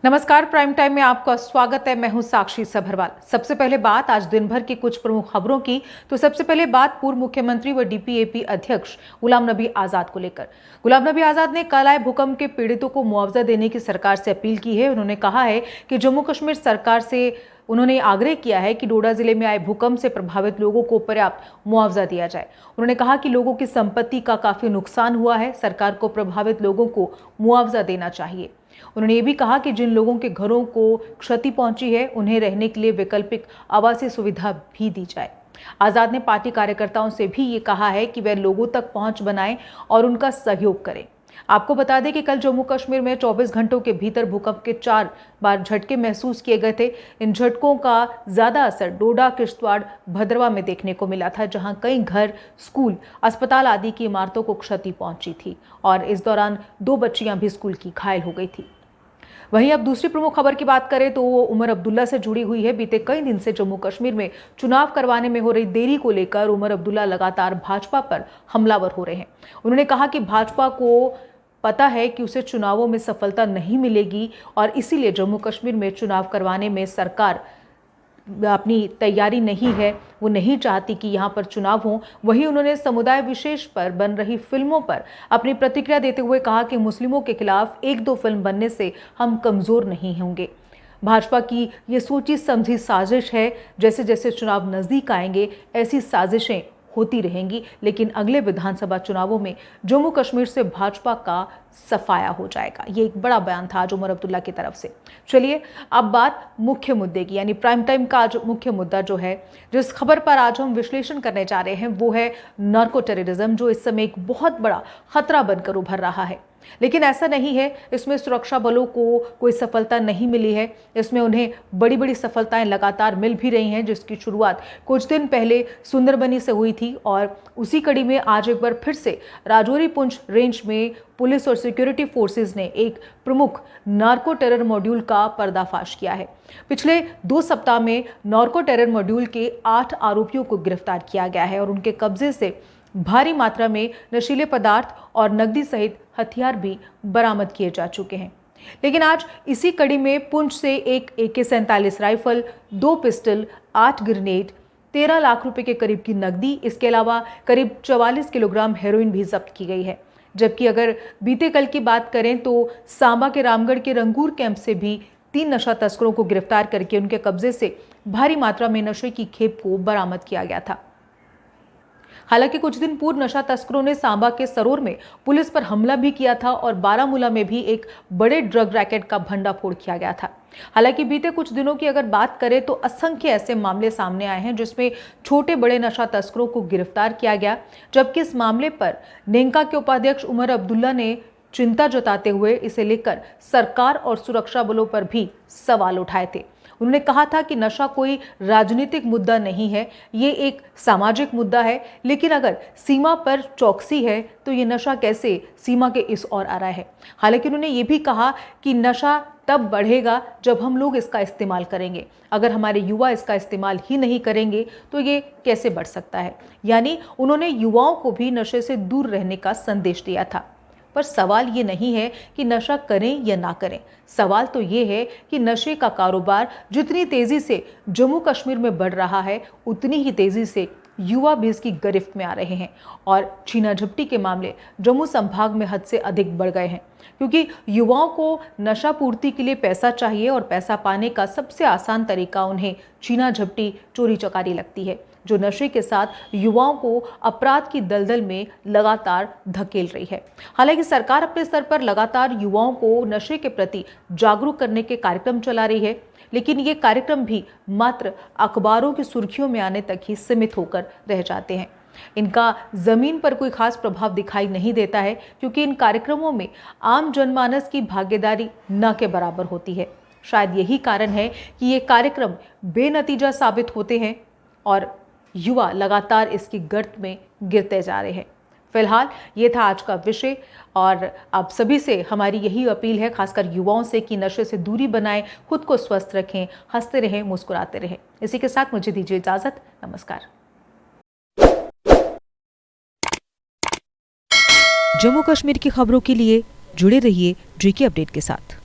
नमस्कार, prime time में आपका स्वागत है। मैं हूं साक्षी सभरवाल। सबसे पहले बात आज दिन भर की कुछ प्रमुख खबरों की। तो सबसे पहले बात पूर्व मुख्यमंत्री व डीपीएपी अध्यक्ष गुलाम नबी आजाद को लेकर। गुलाम नबी आजाद ने कल आए भूकंप के पीड़ितों को मुआवजा देने की सरकार से अपील की है। उन्होंने कहा है कि जम्मू कश्मीर सरकार से उन्होंने आग्रह किया है कि डोडा जिले में आए भूकंप से प्रभावित लोगों को पर्याप्त मुआवजा दिया जाए। उन्होंने कहा कि लोगों की संपत्ति का काफी नुकसान हुआ है, सरकार को प्रभावित लोगों को मुआवजा देना चाहिए। उन्होंने ये भी कहा कि जिन लोगों के घरों को क्षति पहुंची है उन्हें रहने के लिए वैकल्पिक आवासीय सुविधा भी दी जाए। आजाद ने पार्टी कार्यकर्ताओं से भी ये कहा है कि वे लोगों तक पहुंच बनाएं और उनका सहयोग करें। आपको बता दें कि कल जम्मू कश्मीर में 24 घंटों के भीतर भूकंप के 4 बार झटके महसूस किए गए थे। इन झटकों का ज्यादा असर डोडा, किश्तवाड़, भद्रवा में देखने को मिला था, जहां कई घर, स्कूल, अस्पताल आदि की इमारतों को क्षति पहुंची थी और इस दौरान 2 बच्चियां भी स्कूल की घायल हो गई थी। वहीं अब दूसरी प्रमुख खबर की बात करें तो वो उमर अब्दुल्ला से जुड़ी हुई है। बीते कई दिन से जम्मू कश्मीर में चुनाव करवाने में हो रही देरी को लेकर उमर अब्दुल्ला लगातार भाजपा पर हमलावर हो रहे हैं। उन्होंने कहा कि भाजपा को पता है कि उसे चुनावों में सफलता नहीं मिलेगी और इसीलिए जम्मू कश्मीर में चुनाव करवाने में सरकार अपनी तैयारी नहीं है, वो नहीं चाहती कि यहाँ पर चुनाव हो। वहीं उन्होंने समुदाय विशेष पर बन रही फिल्मों पर अपनी प्रतिक्रिया देते हुए कहा कि मुस्लिमों के खिलाफ 1-2 फिल्म बनने से हम कमजोर नहीं होंगे। भाजपा की ये सोची समझी साजिश है। जैसे जैसे चुनाव नजदीक आएंगे ऐसी साजिशें होती रहेंगी, लेकिन अगले विधानसभा चुनावों में जम्मू कश्मीर से भाजपा का सफाया हो जाएगा। ये एक बड़ा बयान था आज उमर अब्दुल्ला की तरफ से। चलिए अब बात मुख्य मुद्दे की, यानी प्राइम टाइम का आज मुख्य मुद्दा जो है, जिस खबर पर आज हम विश्लेषण करने जा रहे हैं वो है नार्को टेररिज्म, जो इस समय एक बहुत बड़ा खतरा बनकर उभर रहा है। लेकिन ऐसा नहीं है, इसमें सुरक्षा बलों को कोई सफलता नहीं मिली है। इसमें उन्हें बड़ी बड़ी सफलताएं लगातार मिल भी रही हैं, जिसकी शुरुआत कुछ दिन पहले सुंदरबनी से हुई थी और उसी कड़ी में आज एक बार फिर से राजौरी पुंछ रेंज में पुलिस और सिक्योरिटी फोर्सेस ने एक प्रमुख नार्को टेरर मॉड्यूल का पर्दाफाश किया है। पिछले 2 सप्ताह में नार्को टेरर मॉड्यूल के 8 आरोपियों को गिरफ्तार किया गया है और उनके कब्जे से भारी मात्रा में नशीले पदार्थ और नकदी सहित हथियार भी बरामद किए जा चुके हैं। लेकिन आज इसी कड़ी में पुंछ से एक AK-47 rifle, 2 pistol, 8 grenade, 13 lakh रुपए के करीब की नकदी, इसके अलावा करीब 44 किलोग्राम हेरोइन भी जब्त की गई है। जबकि अगर बीते कल की बात करें तो सांबा के रामगढ़ के रंगूर कैंप से भी 3 नशा तस्करों को गिरफ्तार करके उनके कब्जे से भारी मात्रा में नशे की खेप को बरामद किया गया था। हालांकि कुछ दिन पूर्व नशा तस्करों ने सांबा के सरोर में पुलिस पर हमला भी किया था और बारामूला में भी एक बड़े ड्रग रैकेट का भंडाफोड़ किया गया था। हालांकि बीते कुछ दिनों की अगर बात करें तो असंख्य ऐसे मामले सामने आए हैं जिसमें छोटे बड़े नशा तस्करों को गिरफ्तार किया गया, जबकि इस मामले पर नेंका के उपाध्यक्ष उमर अब्दुल्ला ने चिंता जताते हुए इसे लेकर सरकार और सुरक्षा बलों पर भी सवाल उठाए थे। उन्होंने कहा था कि नशा कोई राजनीतिक मुद्दा नहीं है, ये एक सामाजिक मुद्दा है, लेकिन अगर सीमा पर चौकसी है तो ये नशा कैसे सीमा के इस ओर आ रहा है। हालांकि उन्होंने ये भी कहा कि नशा तब बढ़ेगा जब हम लोग इसका इस्तेमाल करेंगे। अगर हमारे युवा इसका इस्तेमाल ही नहीं करेंगे तो ये कैसे बढ़ सकता है। यानी उन्होंने युवाओं को भी नशे से दूर रहने का संदेश दिया था। पर सवाल ये नहीं है कि नशा करें या ना करें, सवाल तो ये है कि नशे का कारोबार जितनी तेजी से जम्मू कश्मीर में बढ़ रहा है उतनी ही तेजी से युवा भी इसकी गिरफ्त में आ रहे हैं और छीना झपटी के मामले जम्मू संभाग में हद से अधिक बढ़ गए हैं, क्योंकि युवाओं को नशा पूर्ति के लिए पैसा चाहिए और पैसा पाने का सबसे आसान तरीका उन्हें छीना झपटी, चोरी चकारी लगती है, जो नशे के साथ युवाओं को अपराध की दलदल में लगातार धकेल रही है। हालांकि सरकार अपने स्तर पर लगातार युवाओं को नशे के प्रति जागरूक करने के कार्यक्रम चला रही है, लेकिन ये कार्यक्रम भी मात्र अखबारों की सुर्खियों में आने तक ही सीमित होकर रह जाते हैं। इनका जमीन पर कोई खास प्रभाव दिखाई नहीं देता है, क्योंकि इन कार्यक्रमों में आम जनमानस की भागीदारी न के बराबर होती है। शायद यही कारण है कि ये कार्यक्रम बेनतीजा साबित होते हैं और युवा लगातार इसकी गर्त में गिरते जा रहे हैं। फिलहाल ये था आज का विषय और आप सभी से हमारी यही अपील है, खासकर युवाओं से, कि नशे से दूरी बनाएं, खुद को स्वस्थ रखें, हंसते रहें, मुस्कुराते रहें। इसी के साथ मुझे दीजिए इजाजत। नमस्कार। जम्मू कश्मीर की खबरों के लिए जुड़े रहिए GK अपडेट के साथ।